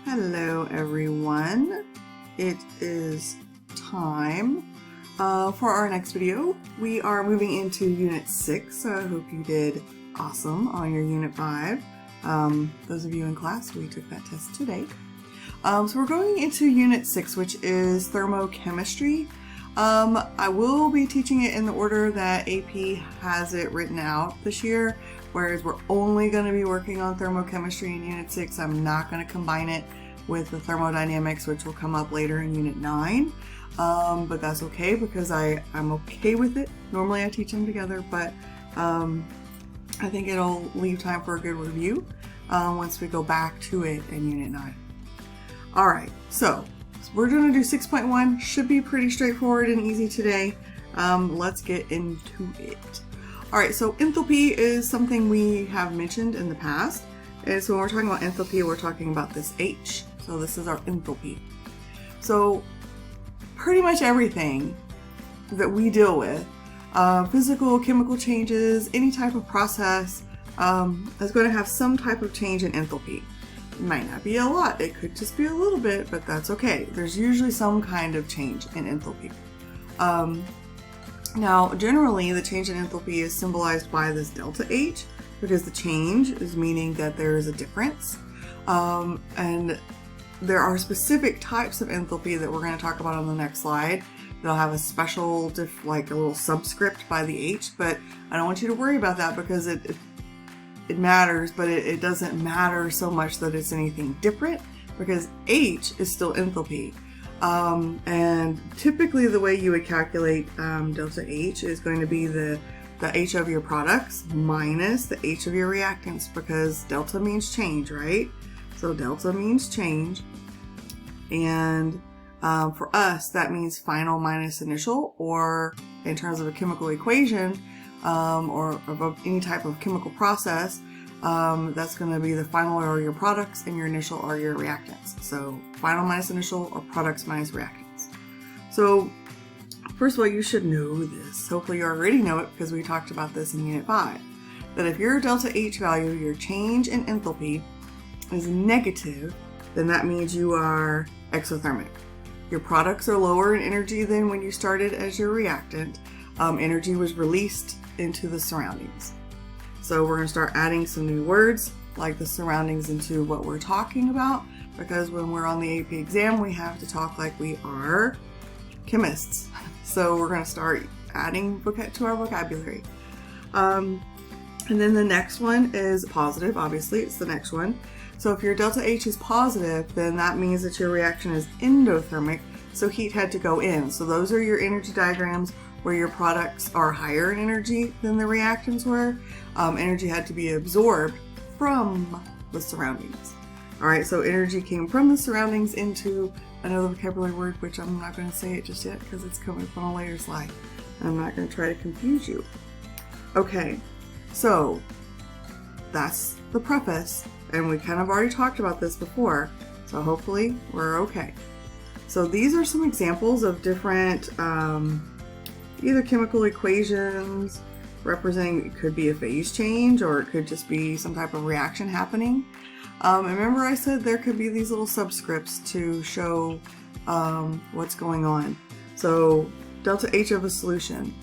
Hello everyone, it is time for our next video. We are moving into Unit 6, so I hope you did awesome on your Unit 5. Those of you in class, we took that test today. So we're going into Unit 6, which is thermochemistry. I will be teaching it in the order that AP has it written out this year, whereas we're only going to be working on thermochemistry in Unit 6. I'm not going to combine it with the thermodynamics, which will come up later in Unit 9. But that's okay because I'm okay with it. Normally I teach them together, but I think it'll leave time for a good review once we go back to it in Unit 9. Alright, so we're going to do 6.1. Should be pretty straightforward and easy today. Let's get into it. Alright, so enthalpy is something we have mentioned in the past. And so when we're talking about enthalpy, we're talking about this H. So this is our enthalpy. So pretty much everything that we deal with, physical, chemical changes, any type of process, is going to have some type of change in enthalpy. It might not be a lot, it could just be a little bit, but that's okay. There's usually some kind of change in enthalpy. Now, generally, the change in enthalpy is symbolized by this delta H, because the change is meaning that there is a difference. And there are specific types of enthalpy that we're going to talk about on the next slide. They'll have a special, like a little subscript by the H, but I don't want you to worry about that because it matters, but it doesn't matter so much that it's anything different because H is still enthalpy. And typically the way you would calculate delta H is going to be the H of your products minus the H of your reactants, because delta means change, right? So delta means change, and for us that means final minus initial, or in terms of a chemical equation or of any type of chemical process, that's going to be the final are your products and your initial are your reactants. So final minus initial or products minus reactants. So first of all, you should know this. Hopefully you already know it because we talked about this in Unit 5. That if your delta H value, your change in enthalpy, is negative, then that means you are exothermic. Your products are lower in energy than when you started as your reactant. Energy was released into the surroundings. So we're going to start adding some new words like the surroundings into what we're talking about, because when we're on the AP exam, we have to talk like we are chemists. So we're going to start adding to our vocabulary. And then the next one is positive. Obviously, it's the next one. So if your delta H is positive, then that means that your reaction is endothermic, so heat had to go in. So those are your energy diagrams where your products are higher in energy than the reactants were. Energy had to be absorbed from the surroundings. All right, so energy came from the surroundings into another vocabulary word, which I'm not going to say it just yet because it's coming up on a later slide. I'm not going to try to confuse you. Okay, so that's the preface. And we kind of already talked about this before, so hopefully we're okay. So these are some examples of different either chemical equations representing, it could be a phase change or it could just be some type of reaction happening. Remember I said there could be these little subscripts to show what's going on. So delta H of a solution,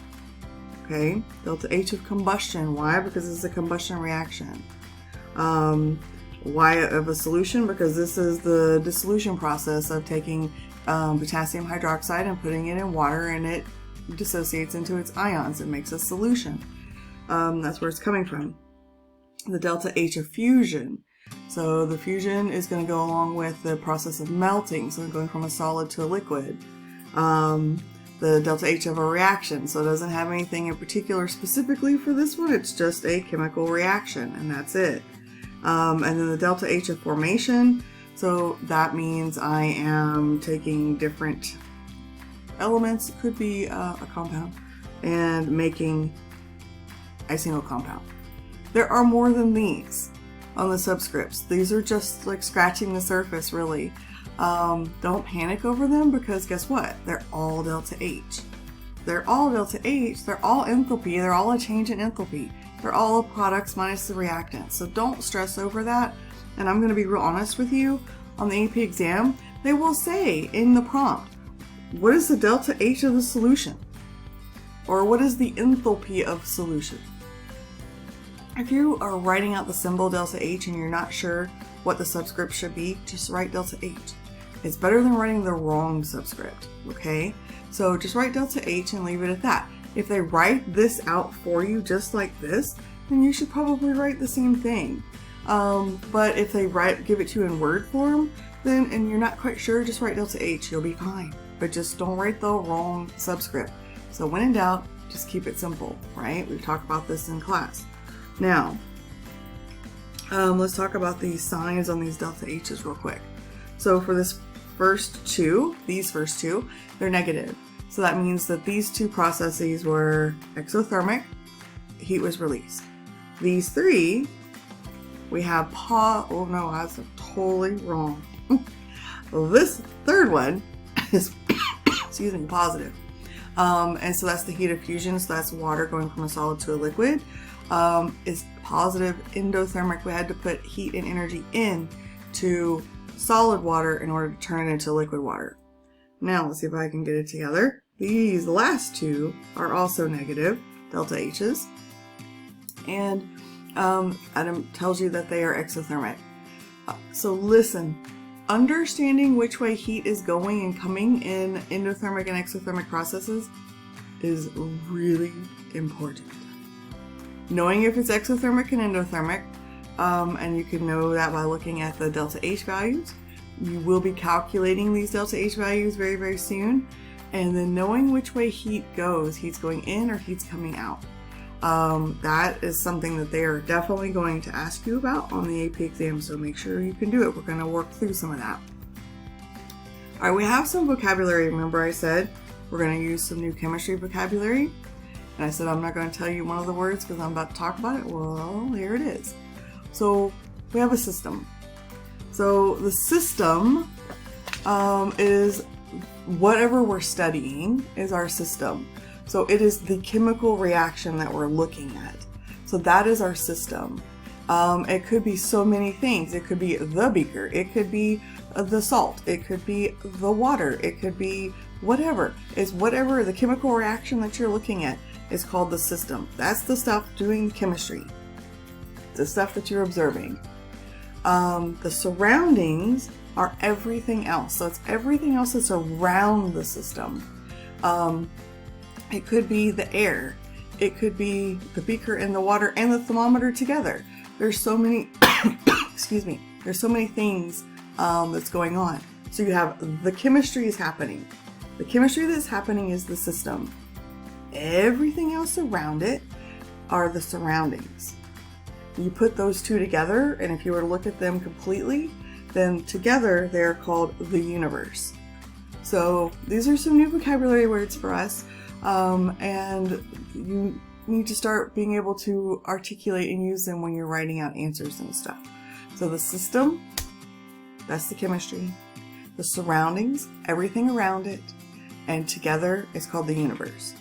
okay? Delta H of combustion, why? Because it's a combustion reaction. Y of a solution, because this is the dissolution process of taking potassium hydroxide and putting it in water, and it dissociates into its ions. It makes a solution. That's where it's coming from. The delta H of fusion. So the fusion is going to go along with the process of melting, so going from a solid to a liquid. The delta H of a reaction, so it doesn't have anything in particular specifically for this one, it's just a chemical reaction, and that's it. And then the delta H of formation, so that means I am taking different elements, it could be a compound, and making a single compound. There are more than these on the subscripts. These are just like scratching the surface, really. Don't panic over them because guess what? They're all delta H. They're all delta H, they're all enthalpy, they're all a change in enthalpy. They're all products minus the reactants. So don't stress over that. And I'm going to be real honest with you. on the AP exam, they will say in the prompt, what is the delta H of the solution? Or what is the enthalpy of solution? If you are writing out the symbol delta H and you're not sure what the subscript should be, just write delta H. It's better than writing the wrong subscript, okay? So just write delta H and leave it at that. If they write this out for you just like this, then you should probably write the same thing. But if they give it to you in word form, then, and you're not quite sure, just write delta H, you'll be fine. But just don't write the wrong subscript. So when in doubt, just keep it simple, right? We've talked about this in class. Now, let's talk about these signs on these delta H's real quick. So for these first two, they're negative. So that means that these two processes were exothermic, heat was released. These three, we have oh no, that's totally wrong. This third one is, excuse me, positive. And so that's the heat of fusion, so that's water going from a solid to a liquid. Is positive endothermic. We had to put heat and energy in to solid water in order to turn it into liquid water. Now let's see if I can get it together. These last two are also negative, delta H's. And Adam tells you that they are exothermic. So listen, understanding which way heat is going and coming in endothermic and exothermic processes is really important. Knowing if it's exothermic and endothermic, and you can know that by looking at the delta H values. You will be calculating these delta H values very, very soon. And then knowing which way heat goes, heat's going in or heat's coming out. That is something that they are definitely going to ask you about on the AP exam, so make sure you can do it. We're going to work through some of that. All right, we have some vocabulary. Remember I said we're going to use some new chemistry vocabulary? And I said I'm not going to tell you one of the words because I'm about to talk about it. Well, here it is. So we have a system. So the system is whatever we're studying is our system. So it is the chemical reaction that we're looking at. So that is our system. It could be so many things. It could be the beaker. It could be the salt. It could be the water. It could be whatever. It's whatever the chemical reaction that you're looking at is called the system. That's the stuff doing chemistry. The stuff that you're observing. The surroundings are everything else. So it's everything else that's around the system. It could be the air. It could be the beaker and the water and the thermometer together. There's so many, excuse me, there's so many things that's going on. So you have the chemistry is happening. The chemistry that's happening is the system. Everything else around it are the surroundings. You put those two together, and if you were to look at them completely, then together they're called the universe. So these are some new vocabulary words for us, and you need to start being able to articulate and use them when you're writing out answers and stuff. So the system, that's the chemistry. The surroundings, everything around it, and together it's called the universe.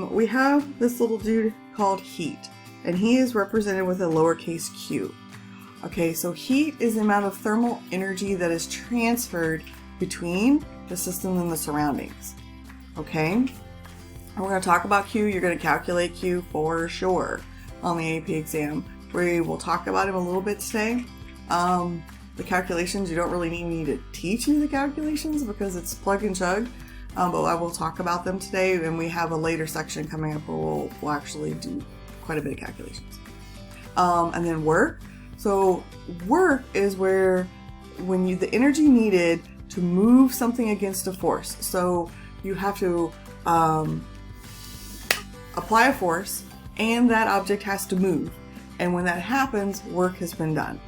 We have this little dude called heat, and he is represented with a lowercase q. Okay, so heat is the amount of thermal energy that is transferred between the system and the surroundings. Okay, and we're going to talk about Q. You're going to calculate Q for sure on the AP exam. We will talk about him a little bit today. The calculations, you don't really need me to teach you the calculations because it's plug and chug, but I will talk about them today, and we have a later section coming up where we'll actually do quite a bit of calculations. And then work. So work is where the energy needed to move something against a force. So you have to apply a force, and that object has to move. And when that happens, work has been done.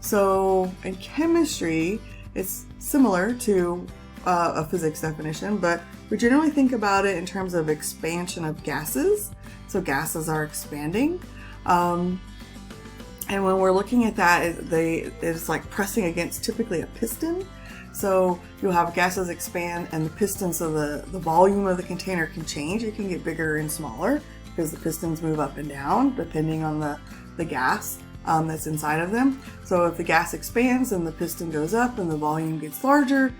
So in chemistry, it's similar to a physics definition, but we generally think about it in terms of expansion of gases. So gases are expanding. And when we're looking at that, it's like pressing against typically a piston. So you'll have gases expand and the piston, so the volume of the container can change. It can get bigger and smaller because the pistons move up and down depending on the gas that's inside of them. So if the gas expands, then the piston goes up and the volume gets larger,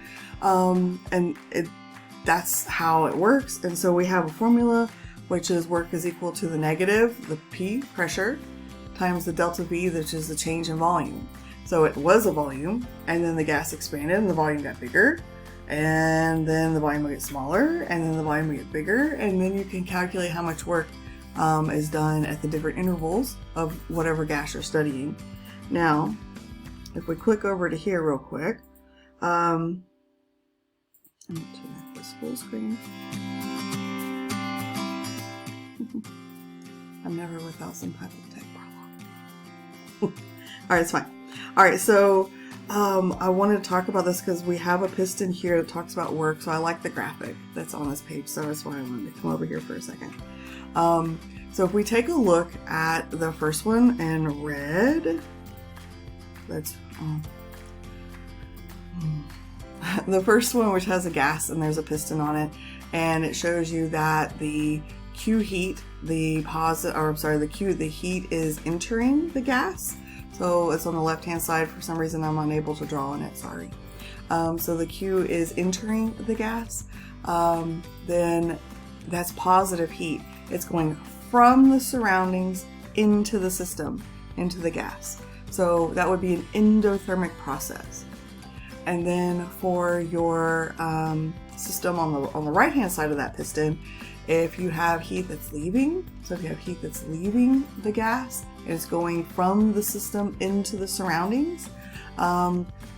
that's how it works. And so we have a formula, which is work is equal to the negative, the P, pressure, times the delta V, which is the change in volume. So it was a volume, and then the gas expanded and the volume got bigger, and then the volume will get smaller, and then the volume will get bigger, and then you can calculate how much work is done at the different intervals of whatever gas you're studying. Now, if we click over to here real quick, I'm going to turn this full screen. I'm never without some type of tech problem. Alright, it's fine. Alright, so I wanted to talk about this because we have a piston here that talks about work, so I like the graphic that's on this page, so that's why I wanted to come over here for a second. So if we take a look at the first one in red, that's the first one, which has a gas and there's a piston on it, and it shows you that the Q heat, the heat is entering the gas. So it's on the left hand side. For some reason I'm unable to draw on it, sorry. So the Q is entering the gas, then that's positive heat. It's going from the surroundings into the system, into the gas. So that would be an endothermic process. And then for your system on the right hand side of that piston, if you have heat that's leaving, so if you have heat that's leaving the gas and it's going from the system into the surroundings,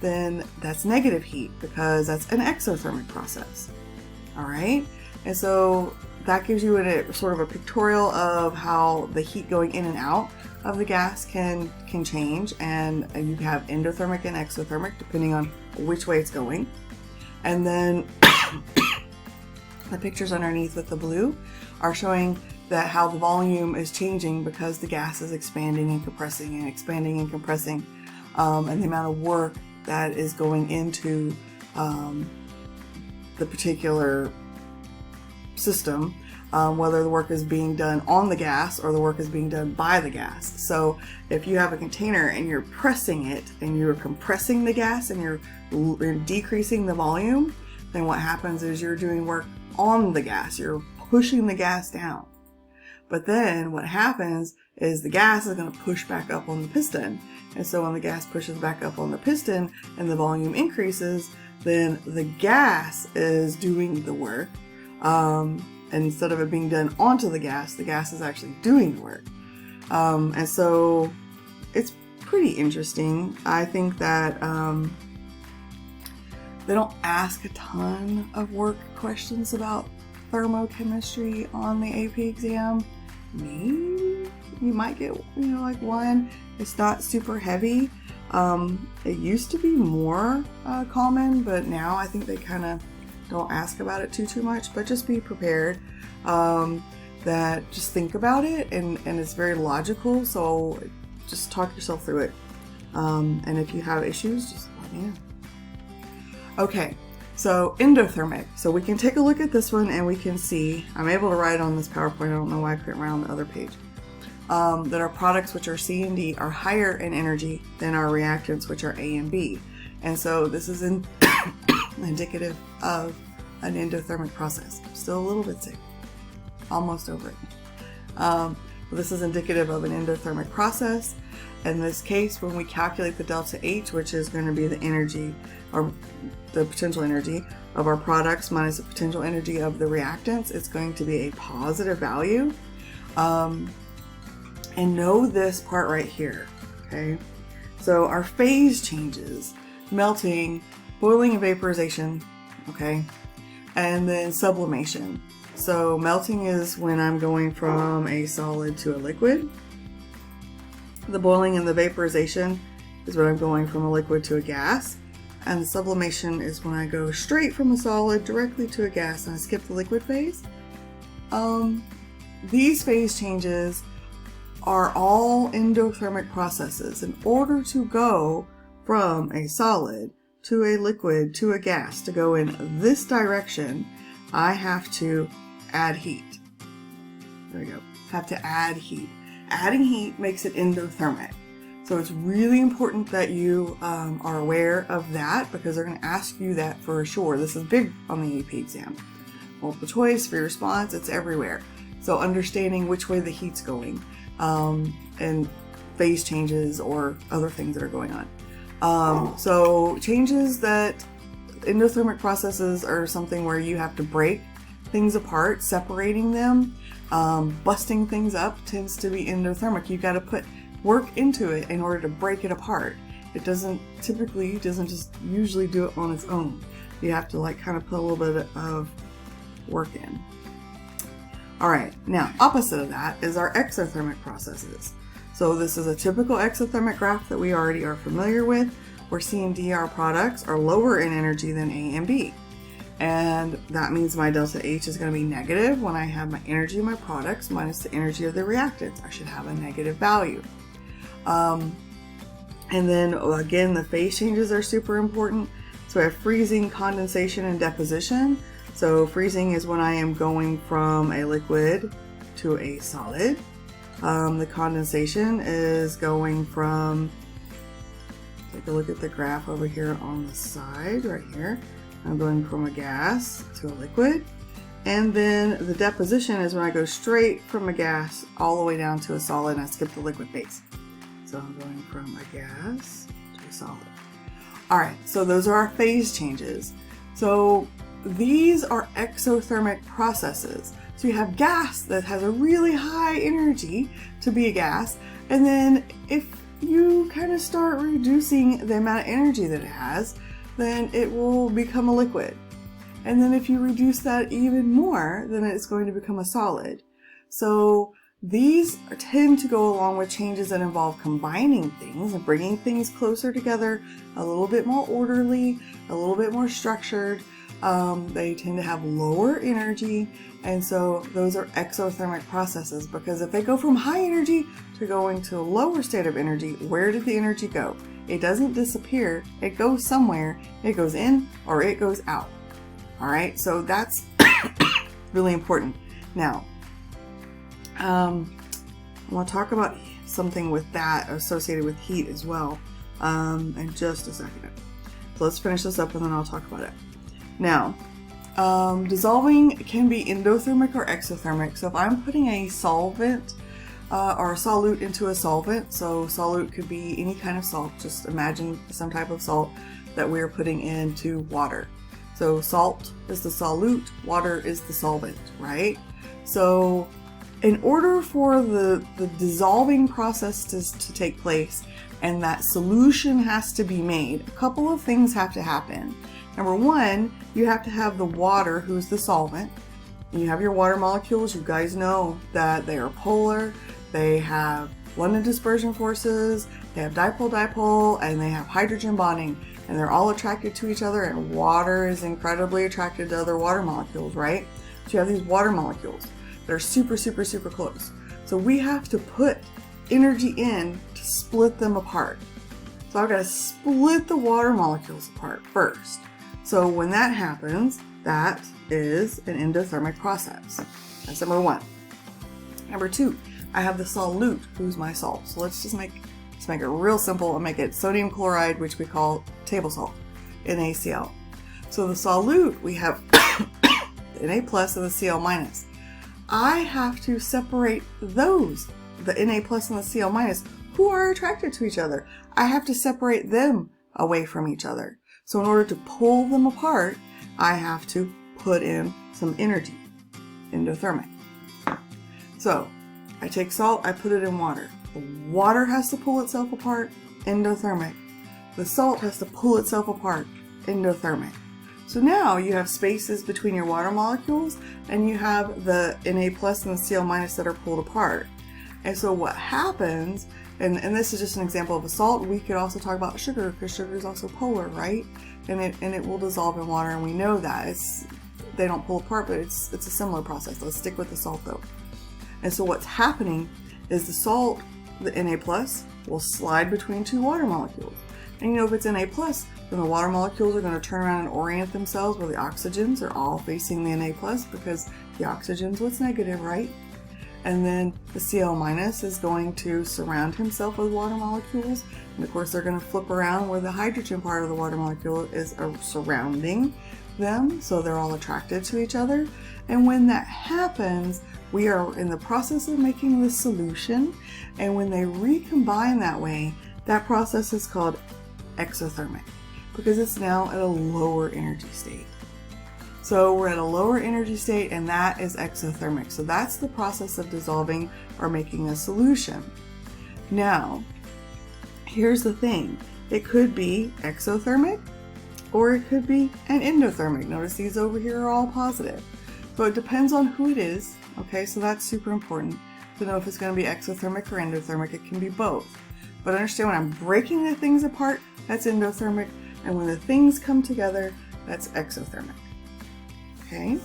then that's negative heat because that's an exothermic process. All right, and so that gives you a sort of a pictorial of how the heat going in and out of the gas can change, and you have endothermic and exothermic depending on which way it's going. And then the pictures underneath with the blue are showing that how the volume is changing because the gas is expanding and compressing and expanding and compressing, and the amount of work that is going into the particular system, whether the work is being done on the gas or the work is being done by the gas. So if you have a container and you're pressing it and you're compressing the gas and you're decreasing the volume, then what happens is you're doing work on the gas. You're pushing the gas down. But then what happens is the gas is going to push back up on the piston. And so when the gas pushes back up on the piston and the volume increases, then the gas is doing the work. And instead of it being done onto the gas is actually doing the work. And so it's pretty interesting. I think that they don't ask a ton of work questions about thermochemistry on the AP exam. Maybe you might get, like one. It's not super heavy. It used to be more common, but now I think they kind of don't ask about it too much. But just be prepared. That just think about it, and it's very logical. So just talk yourself through it. And if you have issues, just let me know. Okay, so endothermic. So we can take a look at this one and we can see, I'm able to write on this PowerPoint, I don't know why I couldn't write on the other page, that our products, which are C and D, are higher in energy than our reactants, which are A and B. And so this is indicative of an endothermic process. Still a little bit sick, almost over it. This is indicative of an endothermic process. In this case, when we calculate the delta H, which is going to be the energy or the potential energy of our products minus the potential energy of the reactants, it's going to be a positive value. And know this part right here, okay? So our phase changes, melting, boiling and vaporization, okay? And then sublimation. So melting is when I'm going from a solid to a liquid. The boiling and the vaporization is when I'm going from a liquid to a gas. And the sublimation is when I go straight from a solid directly to a gas and I skip the liquid phase. These phase changes are all endothermic processes. In order to go from a solid to a liquid to a gas, to go in this direction, I have to add heat. There we go. Have to add heat. Adding heat makes it endothermic. So it's really important that you are aware of that, because they're going to ask you that for sure. This is big on the AP exam. Multiple choice, free response, it's everywhere. So understanding which way the heat's going, and phase changes or other things that are going on. So changes that endothermic processes are something where you have to break things apart. Separating them, busting things up tends to be endothermic. You've got to put work into it in order to break it apart. It doesn't just usually do it on its own. You have to like kind of put a little bit of work in. All right, now opposite of that is our exothermic processes. So this is a typical exothermic graph that we already are familiar with, where C and D, our products, are lower in energy than A and B. And that means my delta H is going to be negative when I have my energy of my products minus the energy of the reactants. I should have a negative value. And then again, the phase changes are super important. So I have freezing, condensation, and deposition. So freezing is when I am going from a liquid to a solid. The condensation is going from, take a look at the graph over here on the side right here. I'm going from a gas to a liquid. And then the deposition is when I go straight from a gas all the way down to a solid and I skip the liquid phase. So I'm going from a gas to a solid. All right, so those are our phase changes. So these are exothermic processes. So you have gas that has a really high energy to be a gas, and then if you kind of start reducing the amount of energy that it has, then it will become a liquid. And then if you reduce that even more, then it's going to become a solid. So these tend to go along with changes that involve combining things and bringing things closer together, a little bit more orderly, a little bit more structured. They tend to have lower energy, and so those are exothermic processes, because if they go from high energy to going to a lower state of energy, where did the energy go? It doesn't disappear, it goes somewhere. It goes in or it goes out. All right, so that's really important. Now, I want to talk about something with that associated with heat as well in just a second. So let's finish this up and then I'll talk about it. Now, dissolving can be endothermic or exothermic. So if I'm putting a solvent or a solute into a solvent, so solute could be any kind of salt, just imagine some type of salt that we're putting into water. So salt is the solute, water is the solvent, right? So in order for the dissolving process to take place and that solution has to be made, a couple of things have to happen. Number one, you have to have the water, who's the solvent. You have your water molecules. You guys know that they are polar. They have London dispersion forces. They have dipole-dipole, and they have hydrogen bonding. And they're all attracted to each other, and water is incredibly attracted to other water molecules, right? So you have these water molecules that are super, super, super close. So we have to put energy in to split them apart. So I've got to split the water molecules apart first. So when that happens, that is an endothermic process. That's number one. Number two, I have the solute, who's my salt. So let's make it real simple and make it sodium chloride, which we call table salt, NaCl. So the solute, we have the Na plus and the Cl minus. I have to separate those, the Na plus and the Cl minus, who are attracted to each other. I have to separate them away from each other. So in order to pull them apart, I have to put in some energy, endothermic. So I take salt, I put it in water. The water has to pull itself apart, endothermic. The salt has to pull itself apart, endothermic. So now you have spaces between your water molecules and you have the Na plus and the Cl minus that are pulled apart. And so what happens, and this is just an example of a salt, we could also talk about sugar, because sugar is also polar, right? And it will dissolve in water, and we know that. They don't pull apart, but it's a similar process. Let's stick with the salt though. And so what's happening is the salt, the Na plus, will slide between two water molecules. And you know, if it's Na plus, then the water molecules are going to turn around and orient themselves where the oxygens are all facing the Na plus, because the oxygen's what's negative, right? And then the Cl minus is going to surround himself with water molecules. And of course, they're going to flip around where the hydrogen part of the water molecule is surrounding them. So they're all attracted to each other. And when that happens, we are in the process of making the solution. And when they recombine that way, that process is called exothermic because it's now at a lower energy state. So we're at a lower energy state, and that is exothermic. So that's the process of dissolving or making a solution. Now, here's the thing. It could be exothermic or it could be an endothermic. Notice these over here are all positive. So it depends on who it is. Okay, so that's super important to know if it's going to be exothermic or endothermic. It can be both. But understand when I'm breaking the things apart, that's endothermic. And when the things come together, that's exothermic. Okay.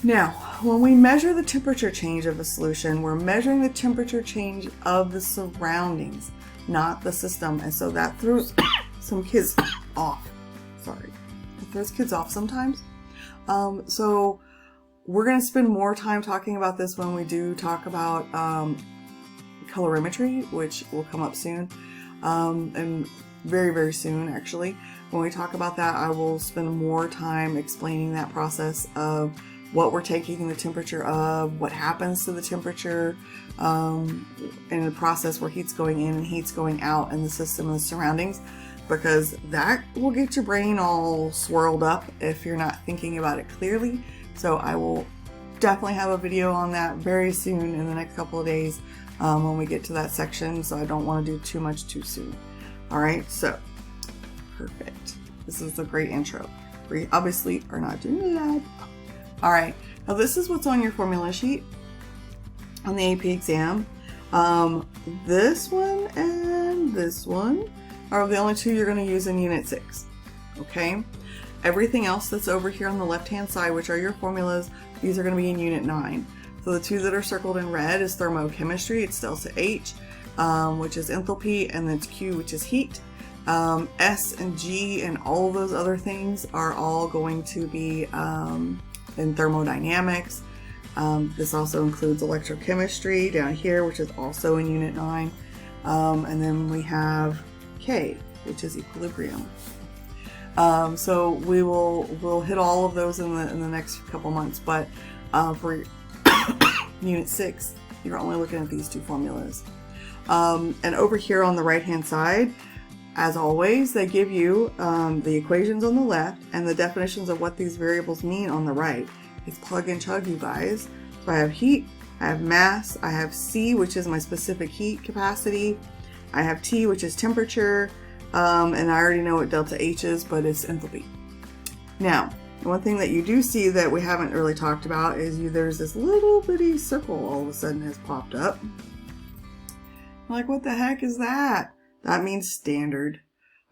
Now, when we measure the temperature change of a solution, we're measuring the temperature change of the surroundings, not the system. And so that throws some kids off. Sorry. It throws kids off sometimes. So we're going to spend more time talking about this when we do talk about colorimetry, which will come up soon, and very, very soon, actually. When we talk about that, I will spend more time explaining that process of what we're taking the temperature of, what happens to the temperature in the process where heat's going in and heat's going out in the system and the surroundings, because that will get your brain all swirled up if you're not thinking about it clearly. So I will definitely have a video on that very soon in the next couple of days when we get to that section, so I don't want to do too much too soon. Alright, so perfect. This is a great intro. We obviously are not doing the lab. Alright, now this is what's on your formula sheet on the AP exam. This one and this one are the only two you're going to use in Unit 6. Okay? Everything else that's over here on the left-hand side, which are your formulas, these are going to be in Unit 9. So the two that are circled in red is thermochemistry. It's delta H, which is enthalpy, and then it's Q, which is heat. S and G and all those other things are all going to be in thermodynamics. This also includes electrochemistry down here, which is also in Unit 9. And then we have K, which is equilibrium. So we'll hit all of those in the next couple months, but for Unit 6, you're only looking at these two formulas. And over here on the right hand side, as always, they give you the equations on the left and the definitions of what these variables mean on the right. It's plug and chug, you guys. So I have heat, I have mass, I have C, which is my specific heat capacity, I have T, which is temperature, and I already know what delta H is, but it's enthalpy. Now, one thing that you do see that we haven't really talked about is there's this little bitty circle all of a sudden has popped up. Like, what the heck is that? That means standard.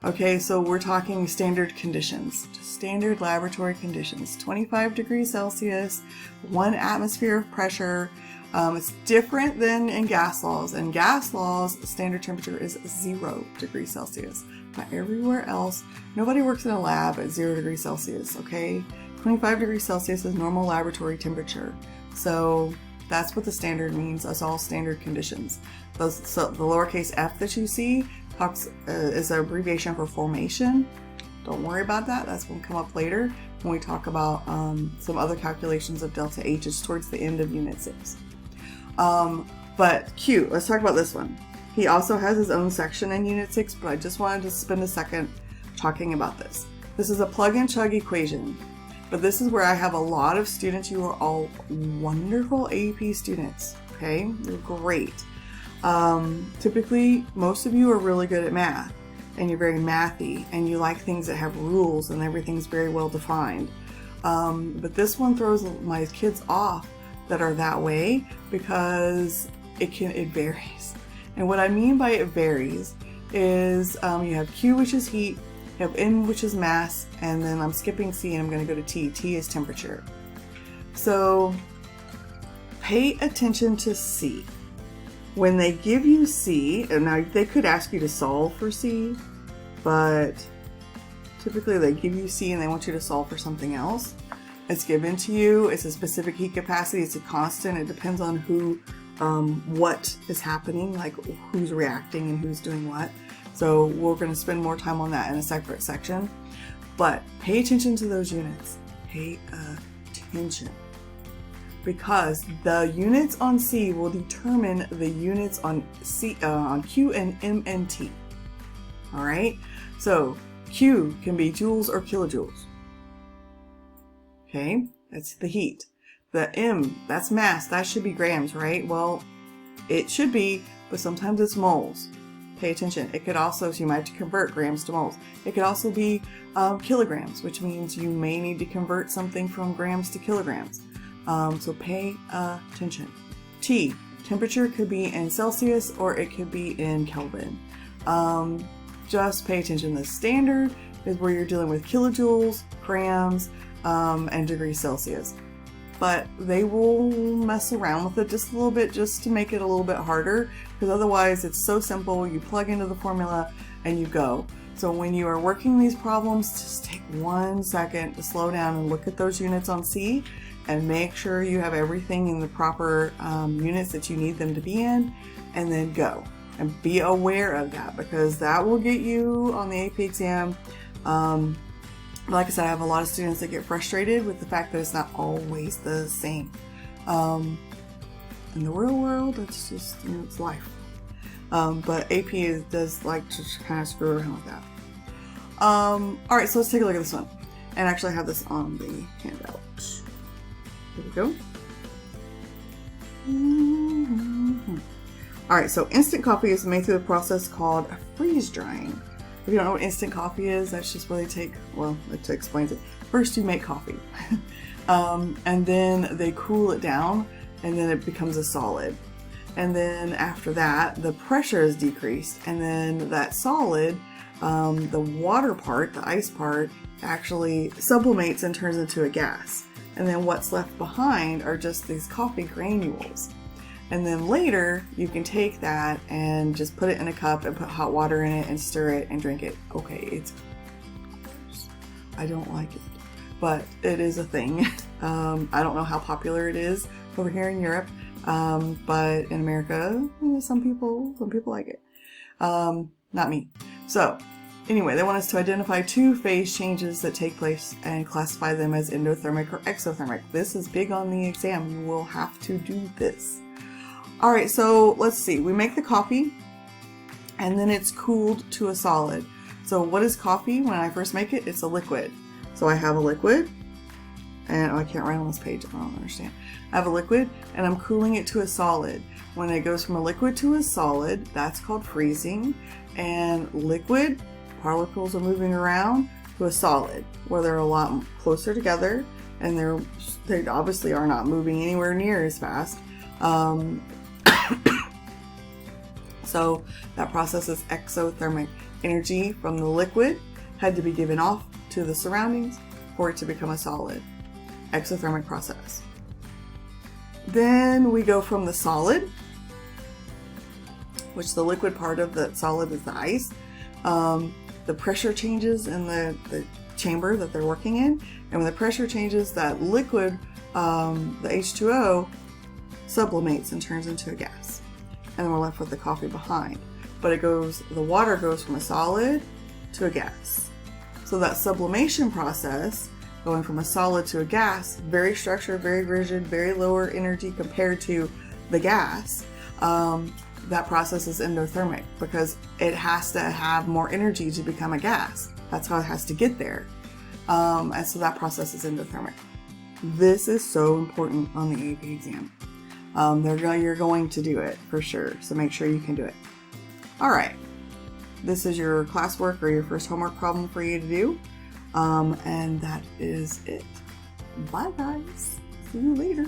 Okay, so we're talking standard conditions, just standard laboratory conditions. 25 degrees Celsius, 1 atmosphere of pressure. It's different than in gas laws. In gas laws, the standard temperature is 0 degrees Celsius. But everywhere else, nobody works in a lab at 0 degrees Celsius, okay? 25 degrees Celsius is normal laboratory temperature. So that's what the standard means. That's all standard conditions. So the lowercase f that you see is an abbreviation for formation. Don't worry about that. That's going to come up later when we talk about some other calculations of delta H. It's towards the end of Unit 6. But Q, let's talk about this one. He also has his own section in Unit 6, but I just wanted to spend a second talking about this. This is a plug and chug equation, but this is where I have a lot of students. You are all wonderful AP students, okay? You're great. Typically, most of you are really good at math, and you're very mathy, and you like things that have rules, and everything's very well defined. But this one throws my kids off that are that way because it varies. And what I mean by it varies is you have Q, which is heat, you have N, which is mass, and then I'm skipping C and I'm going to go to T. T is temperature. So pay attention to C. When they give you C, and now they could ask you to solve for C, but typically they give you C and they want you to solve for something else. It's given to you. It's a specific heat capacity. It's a constant. It depends on who, what is happening, like who's reacting and who's doing what. So we're going to spend more time on that in a separate section. But pay attention to those units. Pay attention. Because the units on C will determine the units on on Q and M and T. All right. So Q can be joules or kilojoules. Okay, that's the heat. The M, that's mass. That should be grams, right? Well, it should be, but sometimes it's moles. Pay attention. It could also, so you might have to convert grams to moles. It could also be kilograms, which means you may need to convert something from grams to kilograms. So pay attention. T, temperature could be in Celsius or it could be in Kelvin. Just pay attention. The standard is where you're dealing with kilojoules, grams, and degrees Celsius. But they will mess around with it just a little bit just to make it a little bit harder, because otherwise it's so simple. You plug into the formula and you go. So when you are working these problems, just take 1 second to slow down and look at those units on C and make sure you have everything in the proper units that you need them to be in, and then go. And be aware of that, because that will get you on the AP exam. Like I said, I have a lot of students that get frustrated with the fact that it's not always the same. In the real world, it's just, it's life. But AP does like to kind of screw around with that. Alright, so let's take a look at this one. And actually I have this on the handout. Here we go. Alright, so instant coffee is made through a process called freeze drying. If you don't know what instant coffee is, that's just where they take, well, it explains it. First you make coffee, and then they cool it down, and then it becomes a solid. And then after that, the pressure is decreased, and then that solid, the water part, the ice part, actually sublimates and turns into a gas. And then what's left behind are just these coffee granules. And then later, you can take that and just put it in a cup and put hot water in it and stir it and drink it. Okay, it's gross. I don't like it, but it is a thing. I don't know how popular it is over here in Europe, but in America, some people like it. Not me. So anyway, they want us to identify 2 phase changes that take place and classify them as endothermic or exothermic. This is big on the exam. You will have to do this. All right, so let's see. We make the coffee, and then it's cooled to a solid. So what is coffee? When I first make it, it's a liquid. So I have a liquid, and I can't write on this page. I don't understand. I have a liquid, and I'm cooling it to a solid. When it goes from a liquid to a solid, that's called freezing. And liquid particles are moving around to a solid, where they're a lot closer together, and they obviously are not moving anywhere near as fast. So that process is exothermic. Energy from the liquid had to be given off to the surroundings for it to become a solid. Exothermic process. Then we go from the solid, which the liquid part of the solid is the ice. The pressure changes in the chamber that they're working in, and when the pressure changes, that liquid, the H2O, sublimates and turns into a gas. And then we're left with the coffee behind. But the water goes from a solid to a gas. So that sublimation process, going from a solid to a gas, very structured, very rigid, very lower energy compared to the gas, that process is endothermic because it has to have more energy to become a gas. That's how it has to get there. And so that process is endothermic. This is so important on the AP exam. You're going to do it for sure, so make sure you can do it. All right, this is your classwork or your first homework problem for you to do, and that is it. Bye guys, see you later.